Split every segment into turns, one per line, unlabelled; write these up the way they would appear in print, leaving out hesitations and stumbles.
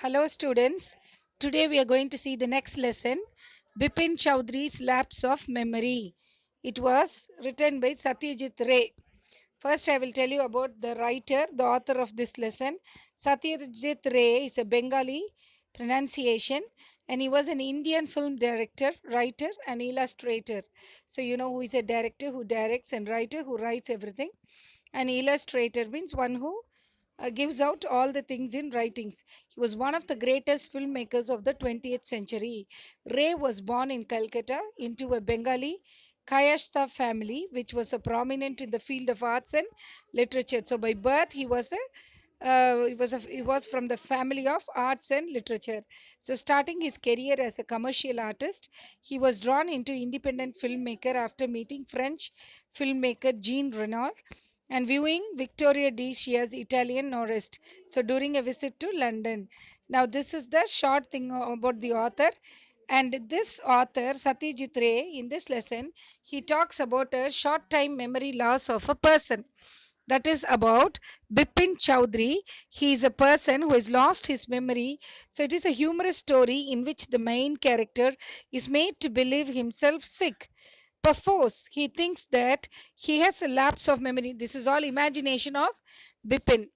Hello, students. Today we are going to see the next lesson Bipin Chowdhury's Lapse of Memory. It was written by Satyajit Ray. First, I will tell you about the writer, the author of this lesson. Satyajit Ray is a Bengali pronunciation and he was an Indian film director, writer, and illustrator. So, you know who is a director who directs and writer who writes everything. An illustrator means one who gives out all the things in writings. He was one of the greatest filmmakers of the 20th century. Ray was born in Calcutta into a Bengali Kayashta family, which was a prominent in the field of arts and literature. So by birth, he was from the family of arts and literature. So starting his career as a commercial artist, he was drawn into independent filmmaker after meeting French filmmaker Jean Renoir and viewing Victoria de Chia's Italian Norest. So during a visit to London. Now this is the short thing about the author. And this author, Satyajit Ray, in this lesson, he talks about a short time memory loss of a person. That is about Bipin Chowdhury. He is a person who has lost his memory. So it is a humorous story in which the main character is made to believe himself sick. Perforce, he thinks that he has a lapse of memory. This is all imagination of Bipin.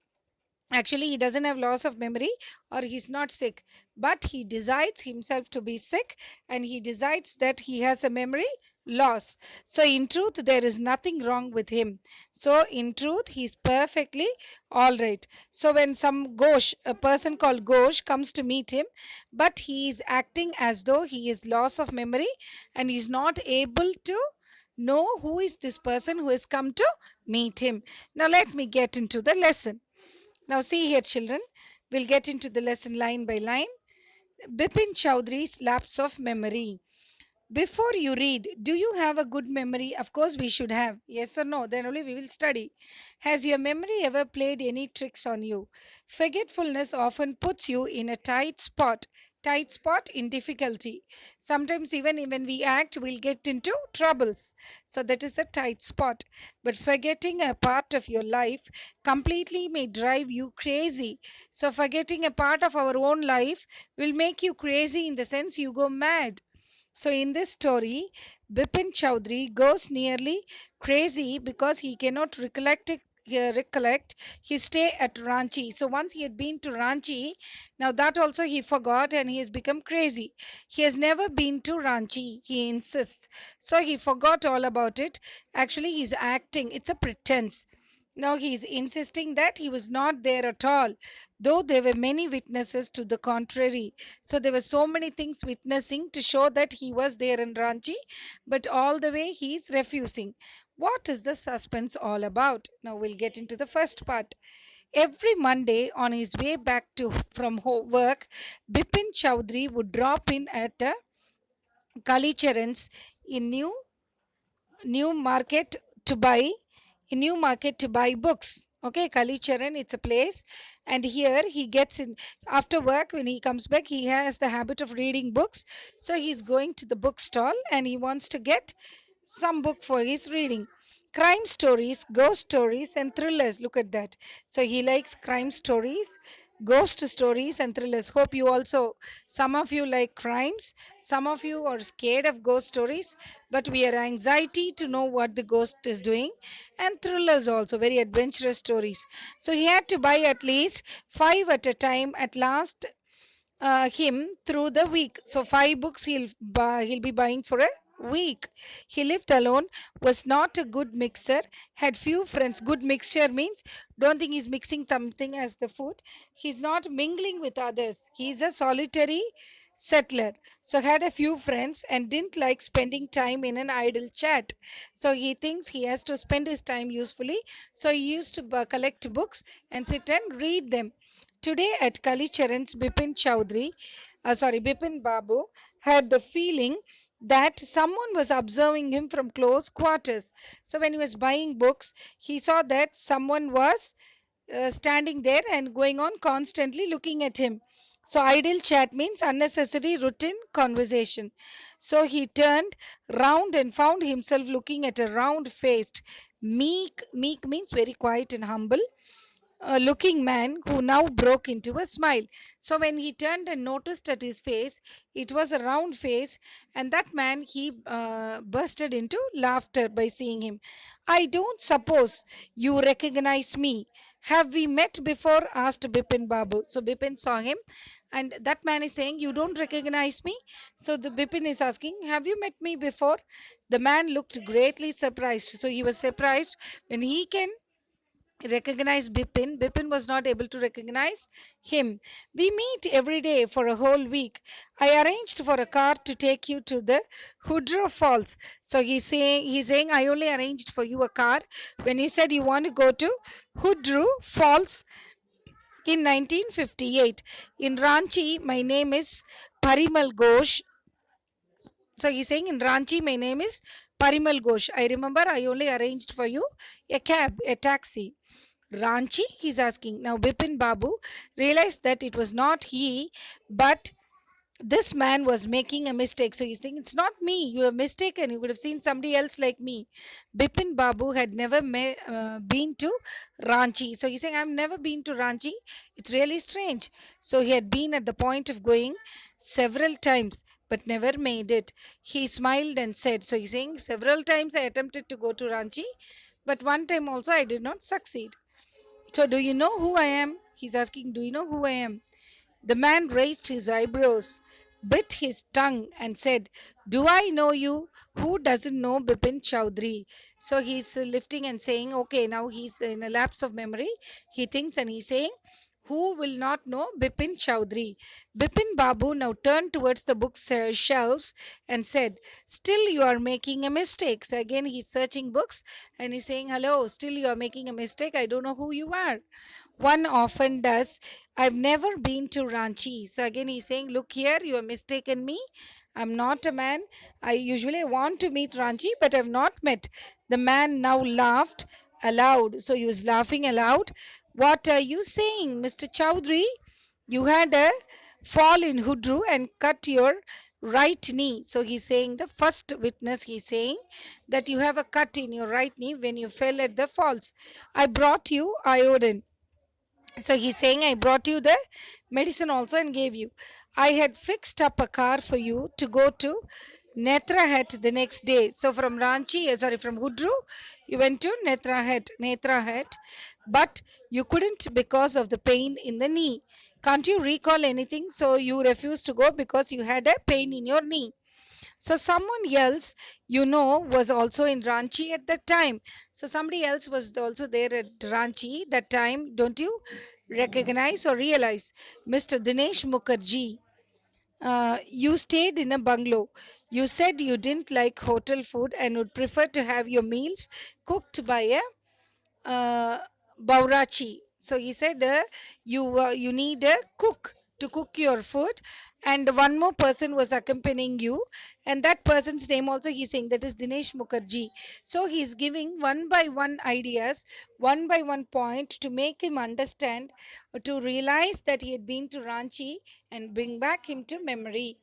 Actually, he doesn't have loss of memory or he's not sick, but he decides himself to be sick and he decides that he has a memory loss. So in truth there is nothing wrong with him. So in truth he's perfectly all right. So when some Ghosh, a person called Ghosh, comes to meet him, but he is acting as though he is loss of memory and he's not able to know who is this person who has come to meet him. Now let me get into the lesson. Now, see here, children, we'll get into the lesson line by line. Bipin Chowdhury's lapse of memory. Before you read, do you have a good memory? Of course, we should have. Yes or no? Then only we will study. Has your memory ever played any tricks on you? Forgetfulness often puts you in a tight spot. Tight spot in difficulty. Sometimes, even when we act, we'll get into troubles. So, that is a tight spot. But forgetting a part of your life completely may drive you crazy. So, forgetting a part of our own life will make you crazy in the sense you go mad. So, in this story, Bipin Chowdhury goes nearly crazy because he cannot recollect his stay at Ranchi. So once he had been to Ranchi, now that also he forgot and he has become crazy. He has never been to Ranchi, he insists. So he forgot all about it. Actually, he's acting, it's a pretense. Now he is insisting that he was not there at all, though there were many witnesses to the contrary. So there were so many things witnessing to show that he was there in Ranchi, but all the way he is refusing. What is the suspense all about? Now we'll get into the first part. Every Monday on his way back to from work, Bipin Chowdhury would drop in at Kalicharan's in New Market to buy New Market to buy books. Okay, Kalicharan, it's a place, and here he gets in after work. When he comes back, he has the habit of reading books. So he's going to the bookstall and he wants to get some book for his reading. Crime stories, ghost stories, and thrillers. Look at that. So he likes crime stories, ghost stories, and thrillers. Hope you also, some of you like crimes, some of you are scared of ghost stories, but we are anxiety to know what the ghost is doing, and thrillers also, very adventurous stories. So he had to buy at least five at a time at last him through the week. So five books he'll be buying for a week. He lived alone, was not a good mixer, had few friends. Good mixture means don't think he's mixing something as the food. He's not mingling with others. He's a solitary settler. So had a few friends and didn't like spending time in an idle chat. So he thinks he has to spend his time usefully. So he used to collect books and sit and read them. Today at Kalicharan's, Bipin Babu had the feeling that someone was observing him from close quarters. So when he was buying books, he saw that someone was standing there and going on constantly looking at him. So idle chat means unnecessary routine conversation. So he turned round and found himself looking at a round faced, meek means very quiet and humble, looking man who now broke into a smile. So when he turned and noticed at his face, it was a round face, and that man he bursted into laughter by seeing him. I don't suppose you recognize me. Have we met before? Asked Bipin Babu. So Bipin saw him, and that man is saying, "You don't recognize me." So the Bipin is asking, "Have you met me before?" The man looked greatly surprised. So he was surprised when he can recognize Bipin. Bipin was not able to recognize him. We meet every day for a whole week. I arranged for a car to take you to the Hudro Falls. So he's saying I only arranged for you a car when you said you want to go to Hudru Falls in 1958. In Ranchi, my name is Parimal Ghosh. So he's saying in Ranchi, my name is Parimal Ghosh. I remember I only arranged for you a cab, a taxi. Ranchi? He's asking. Now Bipin Babu realized that it was not he, but this man was making a mistake. So he's thinking, it's not me. You have mistaken. You would have seen somebody else like me. Bipin Babu had never been to Ranchi. So he's saying, I've never been to Ranchi. It's really strange. So he had been at the point of going several times but never made it. He smiled and said, so he's saying, several times I attempted to go to Ranchi, but one time also I did not succeed. So, do you know who I am? He's asking, do you know who I am? The man raised his eyebrows, bit his tongue, and said, do I know you? Who doesn't know Bipin Chowdhury? So he's lifting and saying, okay, now he's in a lapse of memory. He thinks and he's saying, who will not know Bipin Chowdhury? Bipin Babu now turned towards the book shelves and said, still you are making a mistake. So again, he's searching books and he's saying, hello, still you are making a mistake. I don't know who you are. One often does. I've never been to Ranchi. So again, he's saying, look here, you have mistaken me. I'm not a man. I usually want to meet Ranchi, but I've not met. The man now laughed aloud. So he was laughing aloud. What are you saying, Mr. Chowdhury? You had a fall in Hudru and cut your right knee. So he's saying, the first witness, he's saying that you have a cut in your right knee when you fell at the falls. I brought you iodine. So he's saying, I brought you the medicine also and gave you. I had fixed up a car for you to go to Netrahat the next day. So from Ranchi, from Hudru, you went to Netrahat, but you couldn't because of the pain in the knee. Can't you recall anything? So you refused to go because you had a pain in your knee. So someone else, was also in Ranchi at that time. So somebody else was also there at Ranchi that time. Don't you recognize or realize? Mr. Dinesh Mukherjee, you stayed in a bungalow. You said you didn't like hotel food and would prefer to have your meals cooked by a Baurachi. So he said, you need a cook to cook your food, and one more person was accompanying you, and that person's name also he's saying that is Dinesh Mukherjee. So he's giving one by one ideas, one by one point to make him understand, to realize that he had been to Ranchi and bring back him to memory.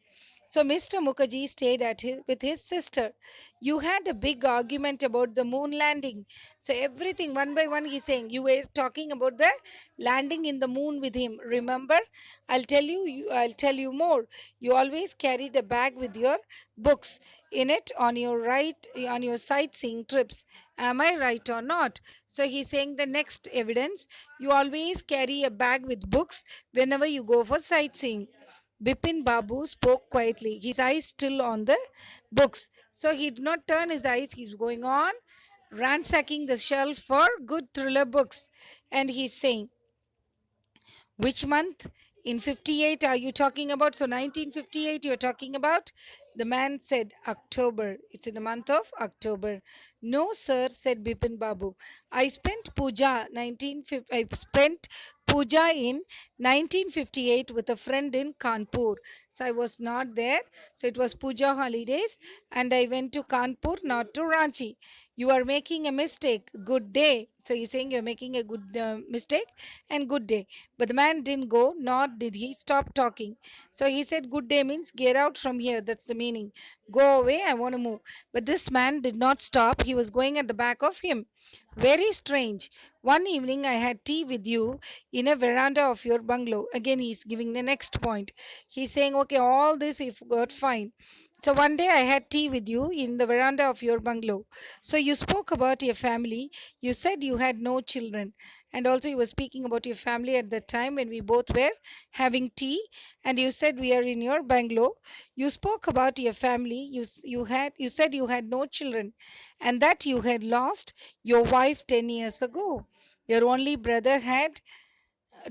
So Mr. Mukherjee stayed with his sister. You had a big argument about the moon landing. So everything one by one he's saying. You were talking about the landing in the moon with him. Remember? I'll tell you more. You always carried a bag with your books in it on your sightseeing trips. Am I right or not? So he's saying the next evidence. You always carry a bag with books whenever you go for sightseeing. Bipin Babu spoke quietly, his eyes still on the books. So he did not turn his eyes, he's going on ransacking the shelf for good thriller books. And he's saying, which month in 58 are you talking about? So 1958 you're talking about? The man said October. It's in the month of October. No, sir, said Bipin Babu. I spent puja in 1958 with a friend in Kanpur. So I was not there. So it was puja holidays and I went to Kanpur, not to Ranchi. You are making a mistake. Good day. So he's saying you're making a good mistake and good day. But the man didn't go, nor did he stop talking. So he said, good day means get out from here. That's the meaning. Go away. I want to move. But this man did not stop. He was going at the back of him. Very strange. One evening I had tea with you in a veranda of your bungalow. Again, he's giving the next point. He's saying, okay, all this if got fine. So one day I had tea with you in the veranda of your bungalow. So you spoke about your family. You said you had no children. And also you were speaking about your family at that time when we both were having tea. And you said we are in your bungalow. You spoke about your family. You said you had no children and that you had lost your wife 10 years ago. Your only brother had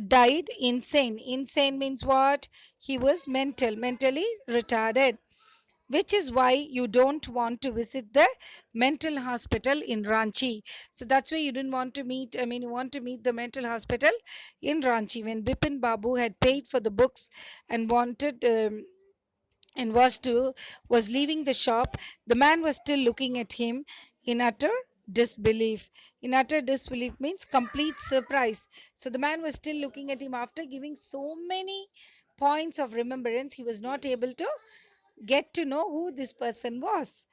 died insane. Insane means what? He was mentally retarded, which is why you don't want to visit the mental hospital in Ranchi. So that's why you didn't want to meet, I mean, you want to meet the mental hospital in Ranchi. When Bipin Babu had paid for the books and wanted and was leaving the shop, the man was still looking at him in utter disbelief. In utter disbelief means complete surprise. So the man was still looking at him after giving so many points of remembrance. He was not able to get to know who this person was.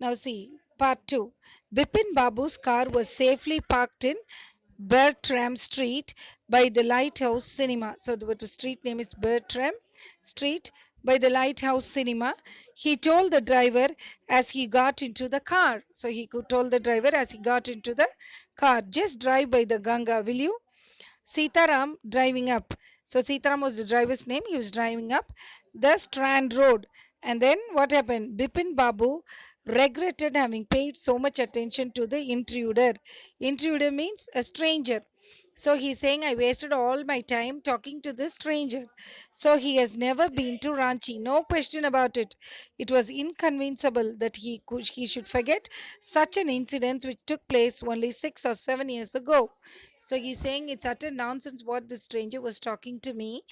Now, see, part 2. Bipin Babu's car was safely parked in Bertram Street by the Lighthouse Cinema. So, the street name is Bertram Street by the Lighthouse Cinema. He told the driver as he got into the car. So, he could told the driver as he got into the car, just drive by the Ganga, will you? Sitaram driving up. So Sitaram was the driver's name. He was driving up the Strand Road. And then what happened? Bipin Babu regretted having paid so much attention to the intruder. Intruder means a stranger. So he's saying, I wasted all my time talking to this stranger. So he has never been to Ranchi. No question about it. It was inconceivable that he should forget such an incident which took place only 6 or 7 years ago. So he's saying it's utter nonsense what the stranger was talking to me.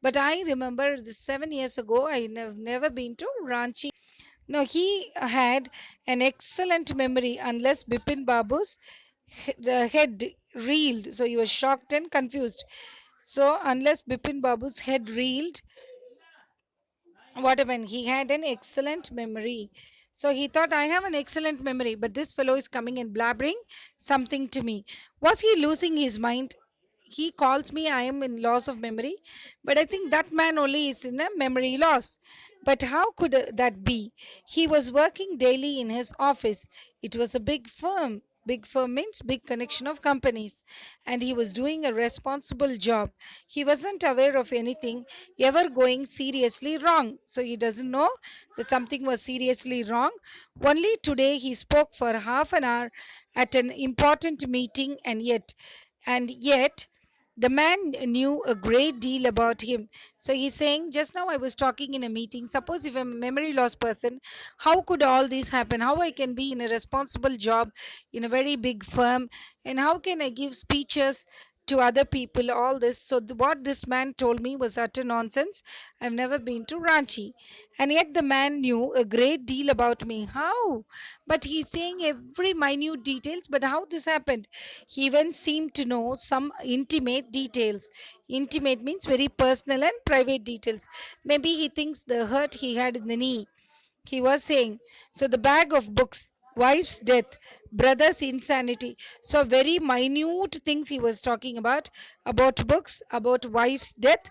But I remember this 7 years ago, I have never been to Ranchi. No, he had an excellent memory unless Bipin Babu's head reeled. So he was shocked and confused. So unless Bipin Babu's head reeled, what happened? He had an excellent memory. So he thought, I have an excellent memory, but this fellow is coming and blabbering something to me. Was he losing his mind? He calls me, I am in loss of memory, but I think that man only is in a memory loss. But how could that be? He was working daily in his office. It was a big firm. Big firm means big connection of companies, and he was doing a responsible job. He wasn't aware of anything ever going seriously wrong. So he doesn't know that something was seriously wrong. Only today he spoke for half an hour at an important meeting, and yet the man knew a great deal about him. So he's saying, just now I was talking in a meeting. Suppose if I'm a memory loss person, how could all this happen? How I can be in a responsible job in a very big firm? And how can I give speeches to other people? All this. So what this man told me was utter nonsense. I've never been to Ranchi. And yet the man knew a great deal about me. How? But he's saying every minute details. But how this happened? He even seemed to know some intimate details. Intimate means very personal and private details. Maybe he thinks the hurt he had in the knee. He was saying, so the bag of books, wife's death, brother's insanity. So very minute things he was talking about books, about wife's death,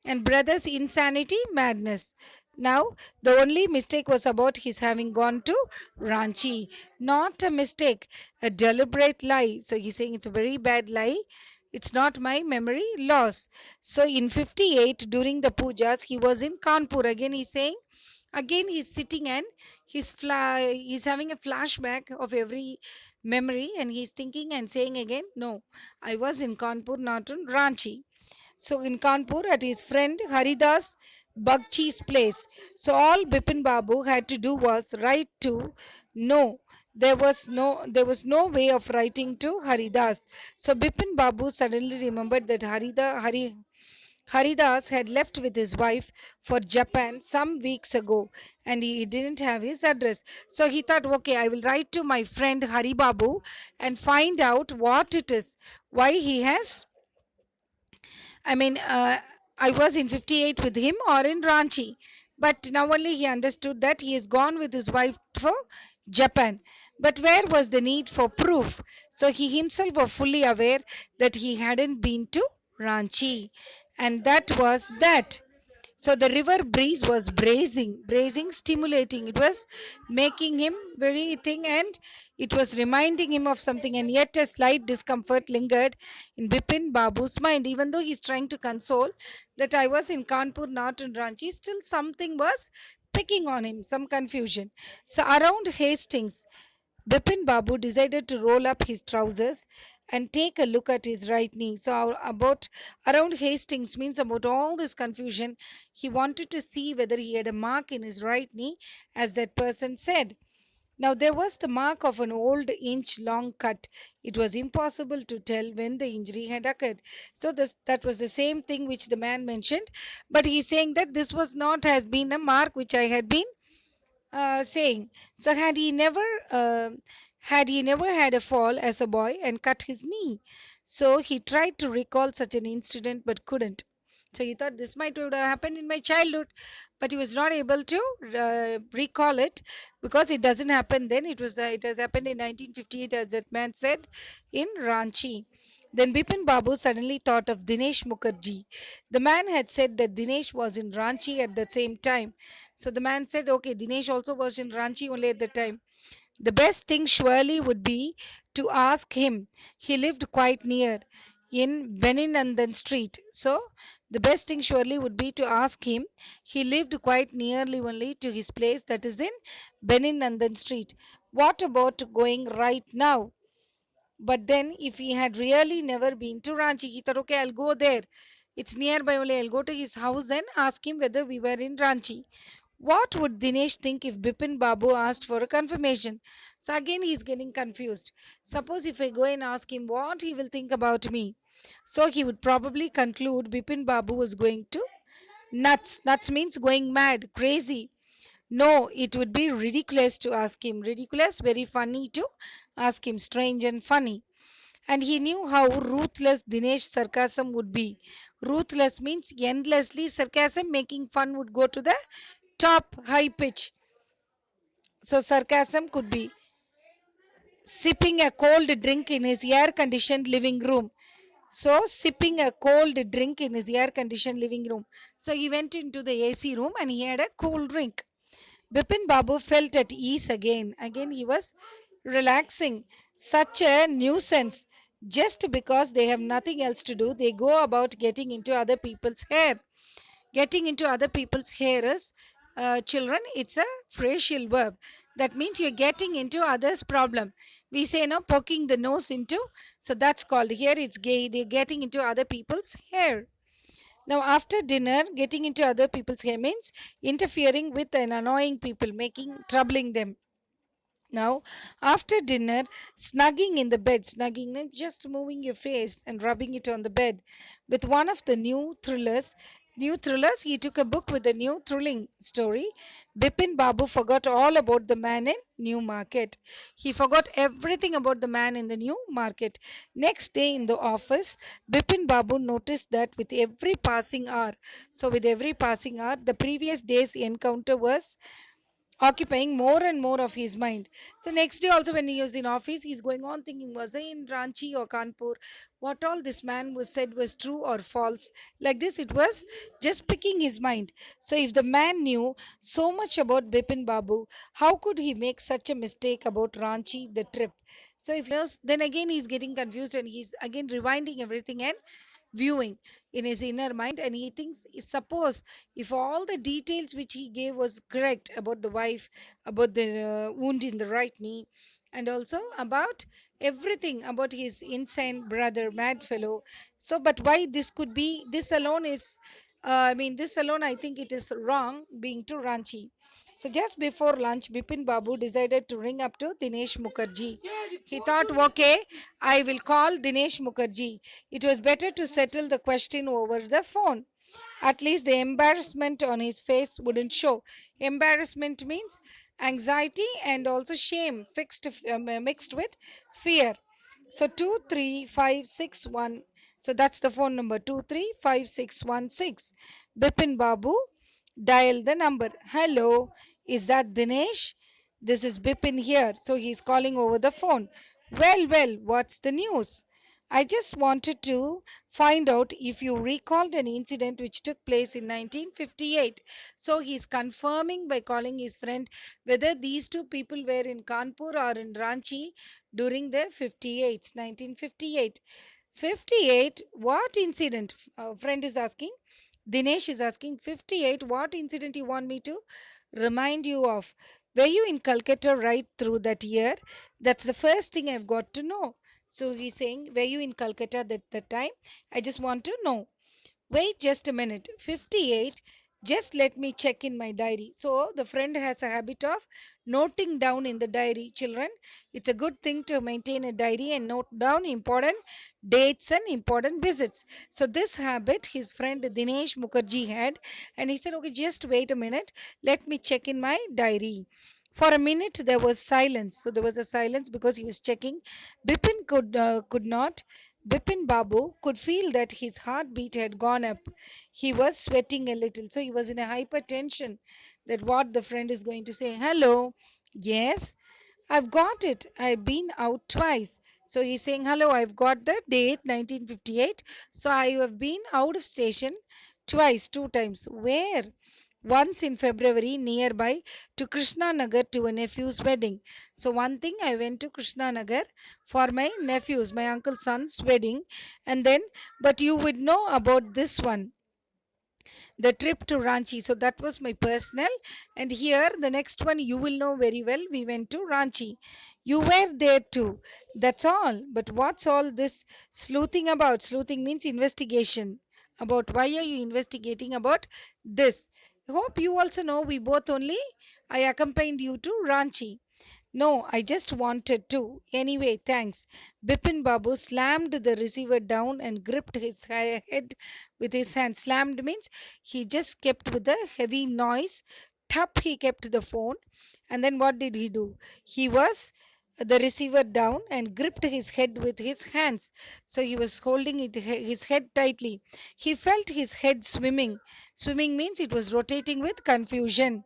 and brother's insanity, madness. Now, the only mistake was about his having gone to Ranchi. Not a mistake, a deliberate lie. So he's saying it's a very bad lie. It's not my memory loss. So in 58, during the pujas, he was in Kanpur. Again he's sitting and he's having a flashback of every memory and he's thinking and saying again, no, I was in Kanpur, not in Ranchi. So in Kanpur at his friend Haridas Bagchi's place. So all Bipin Babu had to do was write to no. There was no way of writing to Haridas. So Bipin Babu suddenly remembered that Haridas had left with his wife for Japan some weeks ago and he didn't have his address. So he thought, okay, I will write to my friend Haribabu and find out what it is, why he has I mean, I was in 58 with him or in Ranchi. But now only he understood that he has gone with his wife for Japan. But where was the need for proof? So he himself was fully aware that he hadn't been to Ranchi. And that was that. So the river breeze was bracing, stimulating. It was making him very thing and it was reminding him of something. And yet a slight discomfort lingered in Bipin Babu's mind. Even though he's trying to console that I was in Kanpur, not in Ranchi, still something was picking on him, some confusion. So around Hastings, Bipin Babu decided to roll up his trousers and take a look at his right knee. So, about around Hastings means about all this confusion. He wanted to see whether he had a mark in his right knee, as that person said. Now, there was the mark of an old inch long cut. It was impossible to tell when the injury had occurred. So, that was the same thing which the man mentioned. But he's saying that this was not has been a mark which I had been saying. So uh, had he never had a fall as a boy and cut his knee? So he tried to recall such an incident but couldn't. So he thought this might have happened in my childhood, but he was not able to recall it because it doesn't happen then. It has happened in 1958, as that man said, in Ranchi. Then Bipin Babu suddenly thought of Dinesh Mukherjee. The man had said that Dinesh was in Ranchi at the same time. So the man said, okay, Dinesh also was in Ranchi only at the time. The best thing surely would be to ask him. He lived quite near in Beninandan Street. So the best thing surely would be to ask him. He lived quite nearly only to his place, that is in Beninandan Street. What about going right now? But then, if he had really never been to Ranchi, he thought, okay, I'll go there. It's nearby only. I'll go to his house and ask him whether we were in Ranchi. What would Dinesh think if Bipin Babu asked for a confirmation? So again, he's getting confused. Suppose if I go and ask him what he will think about me. So he would probably conclude Bipin Babu was going to nuts. Nuts means going mad, crazy. No, it would be ridiculous to ask him. Ridiculous, very funny to ask him. Strange and funny. And he knew how ruthless Dinesh sarcasm would be. Ruthless means endlessly sarcasm, making fun would go to the top high pitch. So sarcasm could be sipping a cold drink in his air conditioned living room. So sipping a cold drink in his air conditioned living room. So he went into the AC room and he had a cool drink. Bipin Babu felt at ease again. Again, he was relaxing. Such a nuisance. Just because they have nothing else to do, they go about getting into other people's hair. Getting into other people's hair is, children, it's a phrasal verb. That means you're getting into others' problem. We say, no, poking the nose into. So that's called here, it's gay. They're getting into other people's hair. Now, after dinner, getting into other people's hair means interfering with and annoying people, making troubling them. Now, after dinner, snugging in the bed, snugging means just moving your face and rubbing it on the bed with one of the new thrillers. New thrillers, he took a book with a new thrilling story. Bipin Babu forgot all about the man in New Market. He forgot everything about the man in the New Market. Next day in the office, Bipin Babu noticed that with every passing hour, so with every passing hour, the previous day's encounter was occupying more and more of his mind. So next day also when he was in office, he's going on thinking, was I in Ranchi or Kanpur? What all this man was said was true or false? Like this, it was just picking his mind. So if the man knew so much about Bipin Babu, how could he make such a mistake about Ranchi, the trip? So if he knows, then again he's getting confused and he's again rewinding everything and viewing in his inner mind, and he thinks, suppose if all the details which he gave was correct about the wife, about the wound in the right knee, and also about everything about his insane brother, mad fellow. So but why this could be, this alone is, this alone I think it is wrong being to Ranchi. So just before lunch, Bipin Babu decided to ring up to Dinesh Mukherjee. He thought, okay, I will call Dinesh Mukherjee. It was better to settle the question over the phone. At least the embarrassment on his face wouldn't show. Embarrassment means anxiety and also shame mixed with fear. So 23561. So that's the phone number 235,616. Bipin Babu, dial the number. Hello, is that Dinesh? This is Bipin here. So he's calling over the phone. Well, what's the news? I just wanted to find out if you recalled an incident which took place in 1958. So he's confirming by calling his friend whether these two people were in Kanpur or in Ranchi during the 58, 1958. 58, what incident? Friend is asking. Dinesh is asking, 58, what incident you want me to remind you of? Were you in Calcutta right through that year? That's the first thing I've got to know. So he's saying, were you in Calcutta at that time? I just want to know. Wait just a minute. 58. Just let me check in my diary. So the friend has a habit of noting down in the diary. Children, it's a good thing to maintain a diary and note down important dates and important visits. So this habit his friend Dinesh Mukherjee had, and he said, okay, just wait a minute. Let me check in my diary. For a minute there was silence. So there was a silence because he was checking. Bipin could not Bipin Babu could feel that his heartbeat had gone up. He was sweating a little, so he was in a hypertension that what the friend is going to say. Hello, yes, I've got it. I've been out twice. So he's saying, hello, I've got the date 1958. So I have been out of station twice, two times. Where? Once in February nearby to Krishna Nagar to a nephew's wedding. So one thing I went to Krishna Nagar for my nephew's, my uncle's son's wedding, and then but you would know about this one, the trip to Ranchi. So that was my personal. And here, the next one you will know very well. We went to Ranchi. You were there too. That's all. But what's all this sleuthing about? Sleuthing means investigation. About why are you investigating about this? Hope you also know we both only I accompanied you to Ranchi. No, I just wanted to. Anyway, thanks. Bipin Babu slammed the receiver down and gripped his head with his hand. Slammed means he just kept with a heavy noise. Tap, he kept the phone. And then what did he do? He was the receiver down and gripped his head with his hands. So he was holding his head tightly. He felt his head swimming. Swimming means it was rotating with confusion.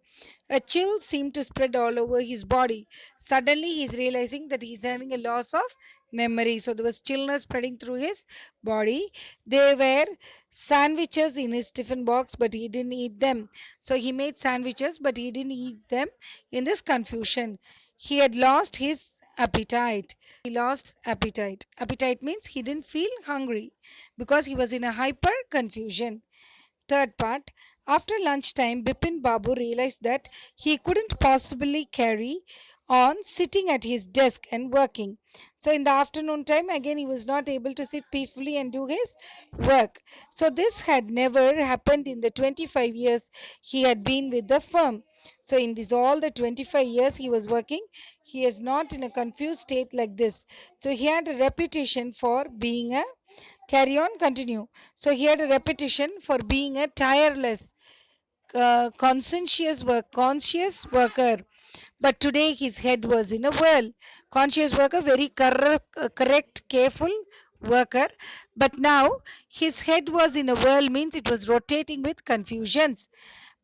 A chill seemed to spread all over his body. Suddenly, he's realizing that he's having a loss of memory. So there was chillness spreading through his body. There were sandwiches in his tiffin box, but he didn't eat them. So he made sandwiches, but he didn't eat them in this confusion. He had lost his appetite. He lost appetite. Appetite means he didn't feel hungry because he was in a hyper confusion. Third part, after lunchtime, Bipin Babu realized that he couldn't possibly carry on sitting at his desk and working. So, in the afternoon time, again, he was not able to sit peacefully and do his work. So, this had never happened in the 25 years he had been with the firm. So, in this all the 25 years he was working, he is not in a confused state like this. So, he had a reputation for being a carry on, continue. So he had a reputation for being a tireless, conscious worker. But today his head was in a whirl. Conscious worker, very correct, careful worker. But now his head was in a whirl means it was rotating with confusions.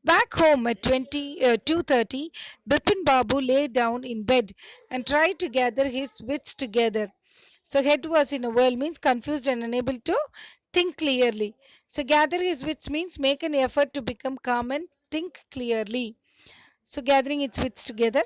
Back home at 2:30, Bipin Babu lay down in bed and tried to gather his wits together. So head was in a whirl means confused and unable to think clearly. So gather his wits means make an effort to become calm and think clearly. So gathering its wits together,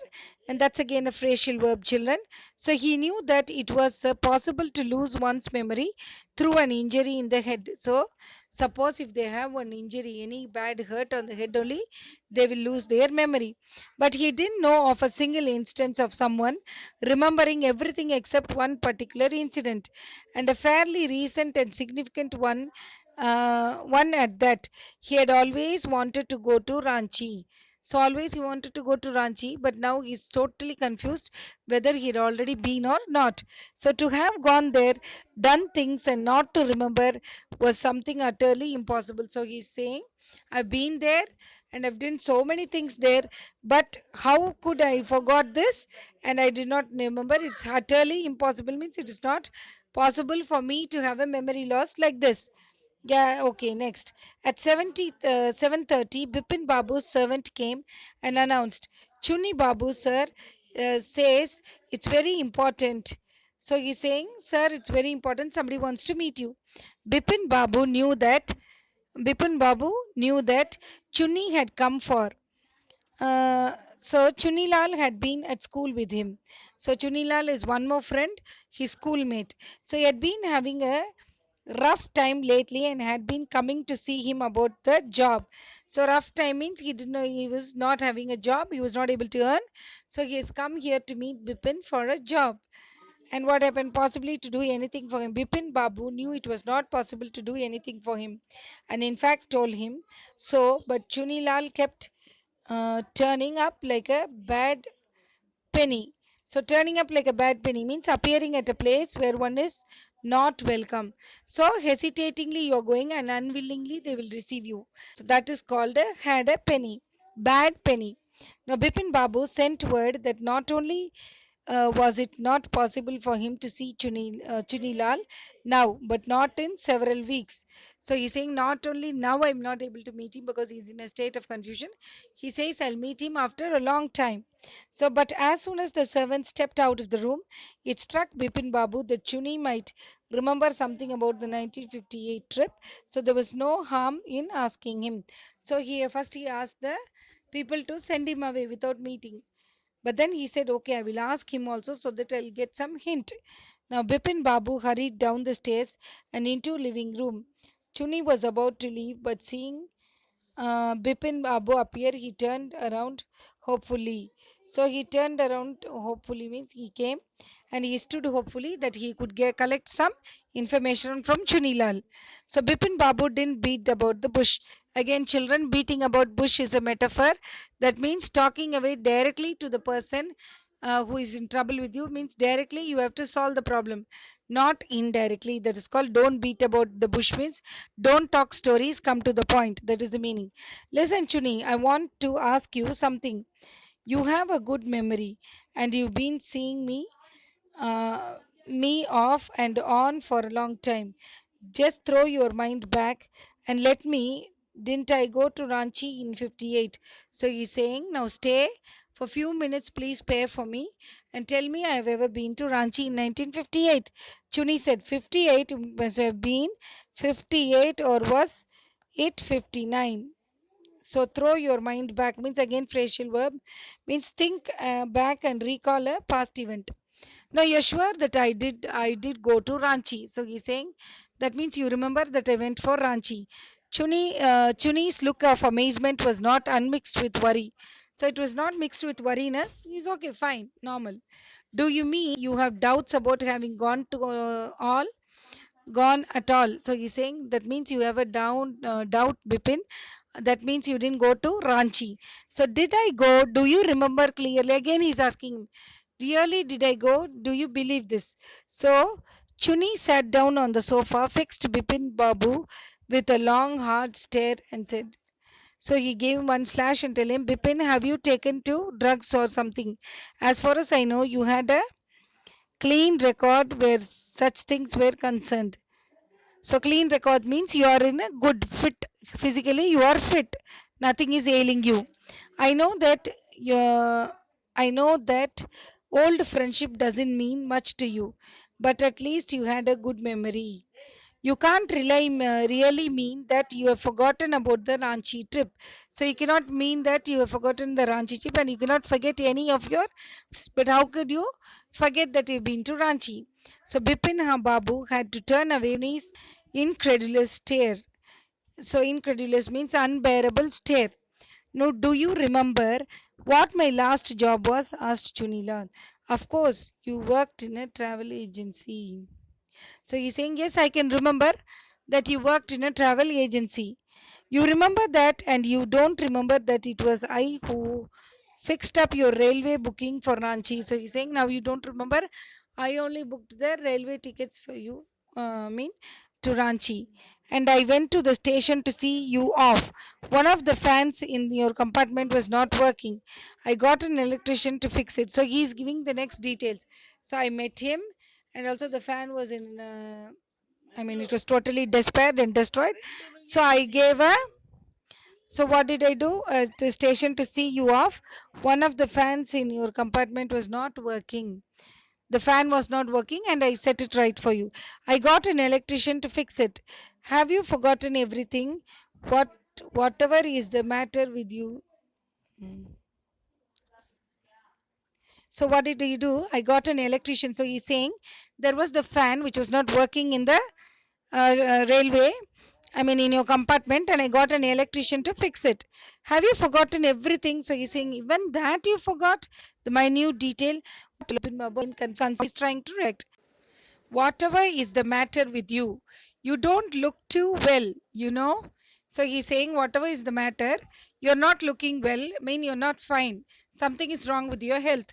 and that's again a phrasal verb, children. So he knew that it was possible to lose one's memory through an injury in the head. So suppose if they have one injury, any bad hurt on the head only, they will lose their memory. But he didn't know of a single instance of someone remembering everything except one particular incident, and a fairly recent and significant one. One at that. He had always wanted to go to Ranchi. So always he wanted to go to Ranchi, but now he's totally confused whether he'd already been or not. So to have gone there, done things, and not to remember was something utterly impossible. So he's saying, I've been there and I've done so many things there, but how could I forgot this and I did not remember? It's utterly impossible, means it is not possible for me to have a memory loss like this. Yeah, okay, next. At 7:30, Bipin Babu's servant came and announced, Chuni Babu, sir, says it's very important. So he's saying, sir, it's very important. Somebody wants to meet you. Bipin Babu knew that Bipin Babu knew that Chuni had come for. So Chunilal had been at school with him. So Chunilal is one more friend, his schoolmate. So he had been having a rough time lately and had been coming to see him about the job. So rough time means he didn't know, he was not having a job, he was not able to earn. So he has come here to meet Bipin for a job. And what happened? Possibly to do anything for him. Bipin Babu knew it was not possible to do anything for him, and in fact told him so. But Chunilal kept turning up like a bad penny. So, turning up like a bad penny means appearing at a place where one is not welcome. So, hesitatingly you're going and unwillingly they will receive you. So, that is called a had a penny, bad penny. Now, Bipin Babu sent word that not only was it not possible for him to see Chunilal now, but not in several weeks. So he's saying not only now I'm not able to meet him because he's in a state of confusion. He says I'll meet him after a long time. So, but as soon as the servant stepped out of the room, it struck Bipin Babu that Chuni might remember something about the 1958 trip. So there was no harm in asking him. So he asked the people to send him away without meeting. But then he said, okay, I will ask him also so that I'll get some hint. Now Bipin Babu hurried down the stairs and into living room. Chuni was about to leave, but seeing Bipin Babu appear, he turned around hopefully. So he turned around hopefully means he came and he stood hopefully that he could collect some information from Chunilal. So Bipin Babu didn't beat about the bush. Again, children, beating about bush is a metaphor that means talking away directly to the person who is in trouble with you, means directly you have to solve the problem, not indirectly. That is called don't beat about the bush, means don't talk stories, come to the point. That is the meaning. Listen, Chuni, I want to ask you something. You have a good memory and you've been seeing uh, me off and on for a long time. Just throw your mind back and let me. Didn't I go to Ranchi in 58? So he's saying, now stay for few minutes, please pair for me and tell me I have ever been to Ranchi in 1958. Chuni said 58 must have been 58 or was it 59? So throw your mind back means again phrasal verb means think back and recall a past event. Now you're sure that I did go to Ranchi. So he's saying that means you remember that I went for Ranchi. Chuni's look of amazement was not unmixed with worry. So it was not mixed with worriness. He's okay, fine, normal. Do you mean you have doubts about having gone at all? So he's saying that means you have a doubt, Bipin. That means you didn't go to Ranchi. So did I go? Do you remember clearly? Again, he's asking, really, did I go? Do you believe this? So Chuni sat down on the sofa, fixed Bipin Babu with a long, hard stare and said, so he gave him one slash and tell him, Bipin, have you taken to drugs or something? As far as I know, you had a clean record where such things were concerned. So clean record means you are in a good fit physically. You are fit. Nothing is ailing you. I know that your I know that old friendship doesn't mean much to you, but at least you had a good memory. You can't really mean that you have forgotten about the Ranchi trip. So you cannot mean that you have forgotten the Ranchi trip and you cannot forget any of your. But how could you forget that you've been to Ranchi? So Bipin Babu had to turn away his incredulous stare. So incredulous means unbearable stare. Now, do you remember what my last job was? Asked Chunilal. Of course, you worked in a travel agency. So he's saying, yes, I can remember that you worked in a travel agency. You remember that, and you don't remember that it was I who fixed up your railway booking for Ranchi. So he's saying now you don't remember. I only booked the railway tickets for you, mean to Ranchi. And I went to the station to see you off. One of the fans in your compartment was not working. I got an electrician to fix it. So he's giving the next details. So I met him, and also the fan was in. I mean, it was totally despaired and destroyed. So I gave a. So what did I do at the station to see you off? One of the fans in your compartment was not working. The fan was not working, and I set it right for you. I got an electrician to fix it. Have you forgotten everything? What whatever is the matter with you? Mm. So what did he do? I got an electrician. So he's saying there was the fan which was not working in the railway. I mean, in your compartment, and I got an electrician to fix it. Have you forgotten everything? So he's saying even that you forgot the minute detail. In confidence, he's trying to correct. Whatever is the matter with you, you don't look too well, you know. So he's saying whatever is the matter, you're not looking well, I mean you're not fine, something is wrong with your health.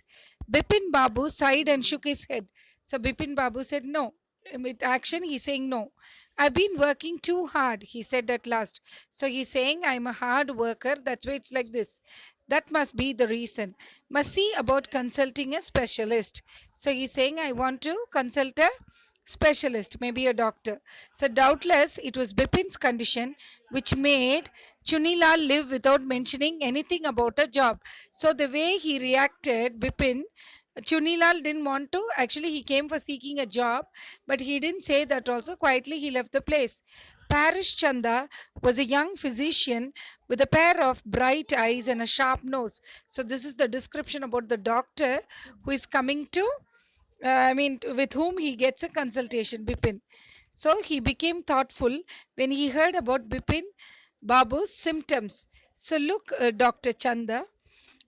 Bipin Babu sighed and shook his head. So Bipin Babu said no. With action he's saying no. I've been working too hard, he said at last. So he's saying I'm a hard worker, that's why it's like this. That must be the reason. Must see about consulting a specialist. So he's saying I want to consult a specialist, maybe a doctor. So doubtless it was Bipin's condition which made Chunilal live without mentioning anything about a job. So the way he reacted, Bipin, Chunilal didn't want to. Actually, he came for seeking a job, but he didn't say that also. Quietly, he left the place. Parish Chanda was a young physician with a pair of bright eyes and a sharp nose. So, this is the description about the doctor who is coming to with whom he gets a consultation, Bipin. So he became thoughtful when he heard about Bipin Babu's symptoms. So look, Dr. Chanda,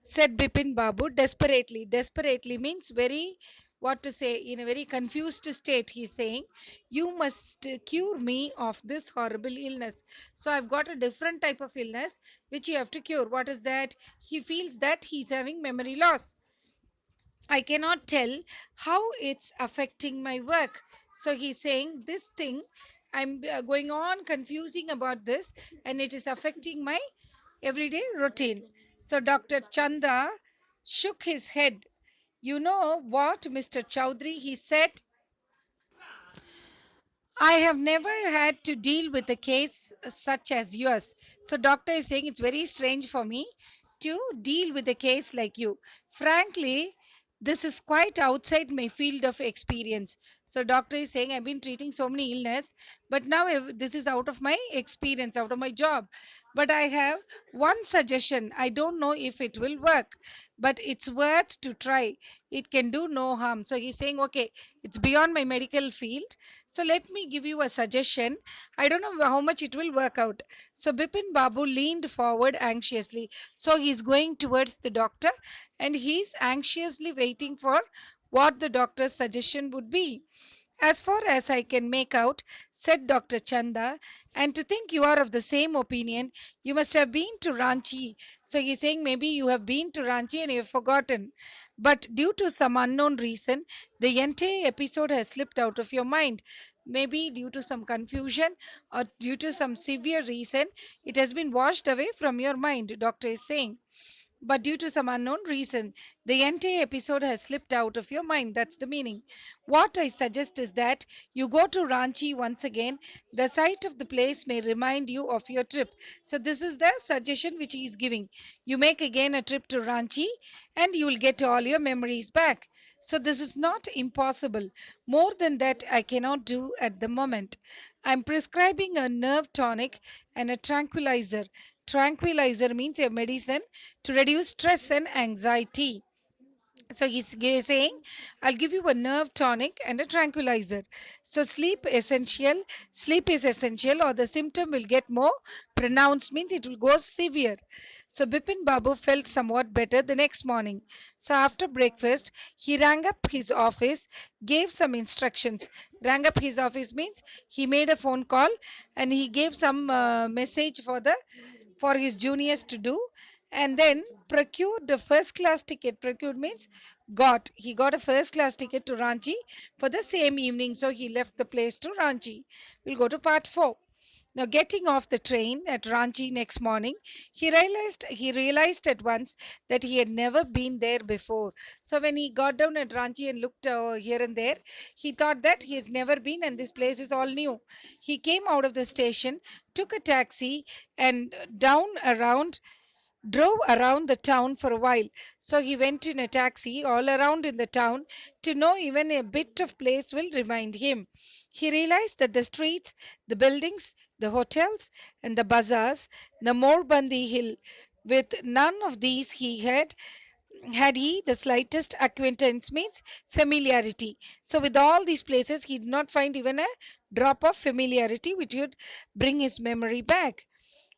said Bipin Babu desperately. Desperately means very, what to say, in a very confused state. He's saying, you must cure me of this horrible illness. So I've got a different type of illness which you have to cure. What is that? He feels that he's having memory loss. I cannot tell how it's affecting my work. So he's saying this thing, I'm going on confusing about this, and it is affecting my everyday routine. So Dr. Chandra shook his head. You know what, Mr. Chowdhury, he said, I have never had to deal with a case such as yours. So, doctor is saying it's very strange for me to deal with a case like you. Frankly, this is quite outside my field of experience. So, doctor is saying I've been treating so many illness, but now this is out of my experience, out of my job. But I have one suggestion. I don't know if it will work, but it's worth to try. It can do no harm. So he's saying, okay, it's beyond my medical field, so let me give you a suggestion. I don't know how much it will work out. So Bipin Babu leaned forward anxiously. So he's going towards the doctor, and he's anxiously waiting for what the doctor's suggestion would be. As far as I can make out, said Dr. Chanda, and to think you are of the same opinion, you must have been to Ranchi. So he's saying maybe you have been to Ranchi and you've forgotten. But due to some unknown reason, the entire episode has slipped out of your mind. Maybe due to some confusion or due to some severe reason, it has been washed away from your mind, doctor is saying. But due to some unknown reason, the entire episode has slipped out of your mind. That's the meaning. What I suggest is that you go to Ranchi once again. The sight of the place may remind you of your trip. So, this is the suggestion which he is giving. You make again a trip to Ranchi and you will get all your memories back. So, this is not impossible. More than that, I cannot do at the moment. I'm prescribing a nerve tonic and a tranquilizer. Tranquilizer means a medicine to reduce stress and anxiety. So saying, I'll give you a nerve tonic and a tranquilizer. So sleep is essential, or the symptom will get more pronounced, means it will go severe. So Bipin Babu felt somewhat better the next morning. So after breakfast, he rang up his office, gave some instructions. Rang up his office means he made a phone call and he gave some message for his juniors to do, and then procured the first class ticket. Procured means he got a first class ticket to Ranchi for the same evening. So he left the place to Ranchi. We'll go to part 4. Now, getting off the train at Ranchi next morning, he realized at once that he had never been there before. So when he got down at Ranchi and looked here and there, he thought that he has never been and this place is all new. He came out of the station, took a taxi, and drove around the town for a while. So he went in a taxi all around in the town to know even a bit of place will remind him. He realized that the streets, the buildings, the hotels, and the bazaars, the Morbandi Hill, with none of these he had the slightest acquaintance, means familiarity. So with all these places he did not find even a drop of familiarity which would bring his memory back.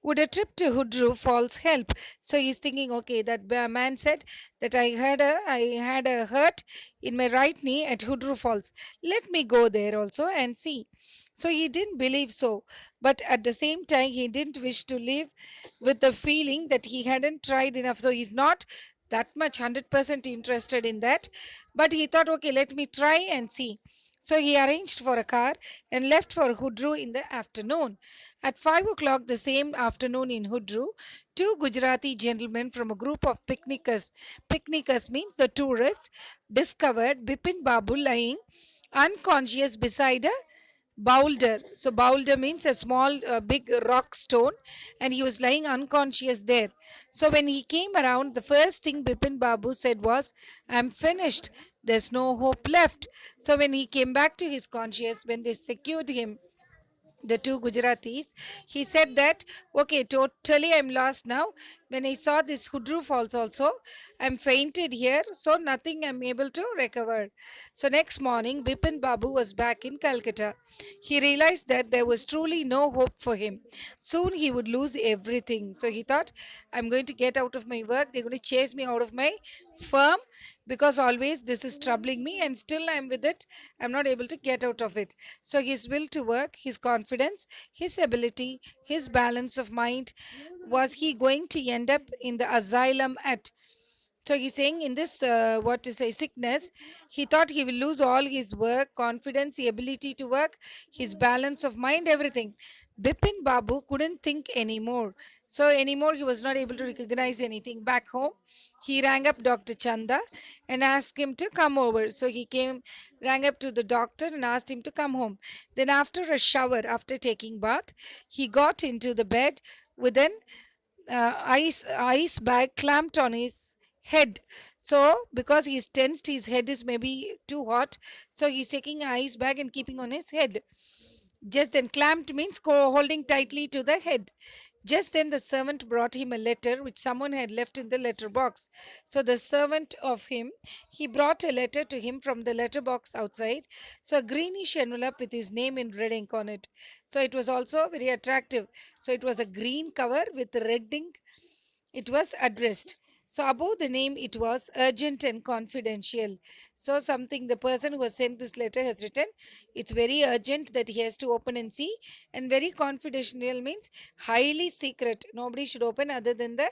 Would a trip to Hudru Falls help? So he's thinking, okay, that man said that I had a hurt in my right knee at Hudru Falls. Let me go there also and see. So he didn't believe so, but at the same time he didn't wish to live with the feeling that he hadn't tried enough. So he's not that much 100% interested in that, but he thought, okay, let me try and see. So he arranged for a car and left for Hudru in the afternoon. At 5 o'clock the same afternoon in Hudru, two Gujarati gentlemen from a group of picnickers means the tourists, discovered Bipin Babu lying unconscious beside a boulder. So boulder means a big rock stone, and he was lying unconscious there. So when he came around, the first thing Bipin Babu said was, "I'm finished. There's no hope left." So when he came back to his conscious, when they secured him, the two Gujaratis, he said that, okay, totally I'm lost now. When I saw this Hudru Falls also, I'm fainted here, so nothing I'm able to recover. So next morning, Bipin Babu was back in Calcutta. He realized that there was truly no hope for him. Soon he would lose everything. So he thought, I'm going to get out of my work, they're going to chase me out of my firm, because always this is troubling me and still I'm with it. I'm not able to get out of it. So his will to work, his confidence, his ability, his balance of mind, was he going to end up in the asylum at? So he's saying in this, what to say, sickness, he thought he will lose all his work, confidence, the ability to work, his balance of mind, everything. Bipin Babu couldn't think anymore. So anymore he was not able to recognize anything. Back home, he rang up Dr. Chanda and asked him to come over. So he rang up to the doctor and asked him to come home. Then after a shower, after taking bath, he got into the bed with an ice bag clamped on his head. So because he's tensed, his head is maybe too hot, so he's taking an ice bag and keeping on his head. Just then, clamped means holding tightly to the head. Just then, the servant brought him a letter which someone had left in the letter box. So, the servant of him, he brought a letter to him from the letter box outside. So, a greenish envelope with his name in red ink on it. So, it was also very attractive. So, it was a green cover with red ink, it was addressed. So above the name it was urgent and confidential. So something, the person who has sent this letter has written, it's very urgent that he has to open and see, and very confidential means highly secret, nobody should open other than the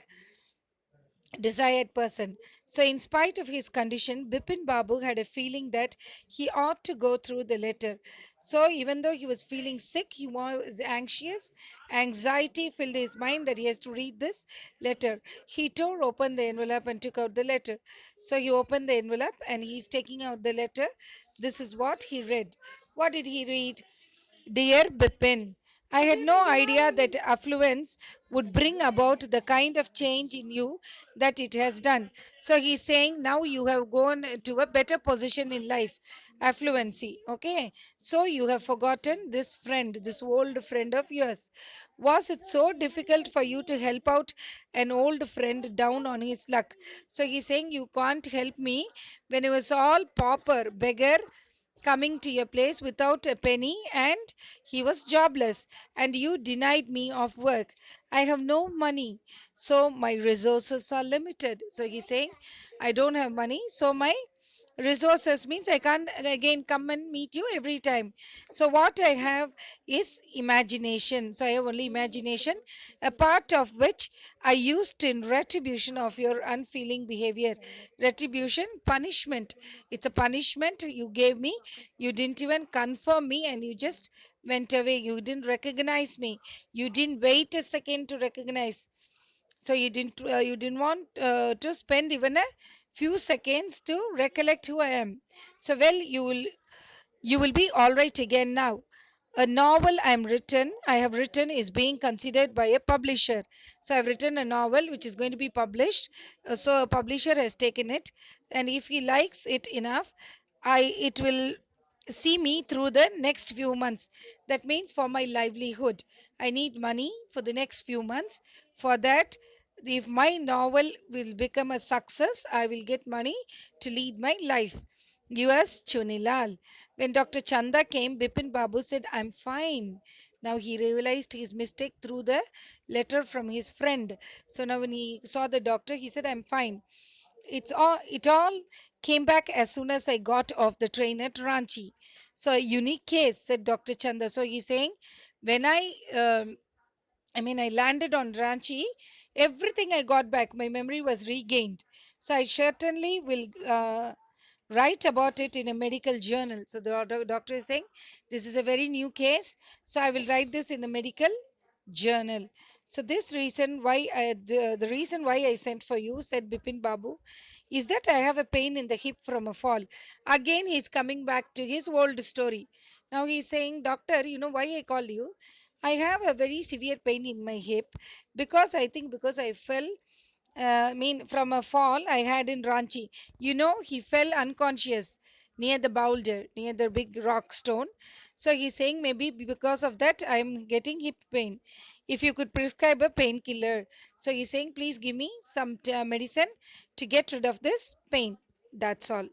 desired person. So, in spite of his condition, Bipin Babu had a feeling that he ought to go through the letter. So, even though he was feeling sick, he was anxious. Anxiety filled his mind that he has to read this letter. He tore open the envelope and took out the letter. So, he opened the envelope and he's taking out the letter. This is what he read. What did he read? Dear Bipin, I had no idea that affluence would bring about the kind of change in you that it has done. So he's saying now you have gone to a better position in life. affluency. Okay, so you have forgotten this friend, this old friend of yours. Was it so difficult for you to help out an old friend down on his luck? So he's saying you can't help me when he was all pauper, beggar, coming to your place without a penny, and he was jobless, and you denied me of work. I have no money, so my resources are limited. So he's saying I don't have money, so my resources means I can't again come and meet you every time. So what I have is imagination. So I have only imagination, a part of which I used in retribution of your unfeeling behavior. Retribution, punishment. It's a punishment you gave me. You didn't even confirm me, and you just went away. You didn't recognize me. You didn't wait a second to recognize. So you didn't want to spend even a few seconds to recollect who I am. So well, you will be all right again now. A novel I have written is being considered by a publisher. So I've written a novel which is going to be published. So a publisher has taken it, and if he likes it enough, it will see me through the next few months. That means for my livelihood, I need money for the next few months. For that, if my novel will become a success, I will get money to lead my life. Yours, Chunilal. When Dr. Chanda came, Bipin Babu said, I'm fine. Now he realized his mistake through the letter from his friend. So now when he saw the doctor, he said, I'm fine. It all came back as soon as I got off the train at Ranchi. So a unique case, said Dr. Chanda. So he's saying, when I landed on Ranchi, everything I got back, my memory was regained. So I certainly will write about it in a medical journal. So the doctor is saying, this is a very new case. So I will write this in the medical journal. So the reason why I sent for you, said Bipin Babu, is that I have a pain in the hip from a fall. Again, he's coming back to his old story. Now he's saying, doctor, you know why I call you? I have a very severe pain in my hip because I think because I fell from a fall I had in Ranchi. You know, he fell unconscious near the boulder, near the big rock stone. So he's saying maybe because of that I'm getting hip pain. If you could prescribe a painkiller. So he's saying, please give me some medicine to get rid of this pain. That's all.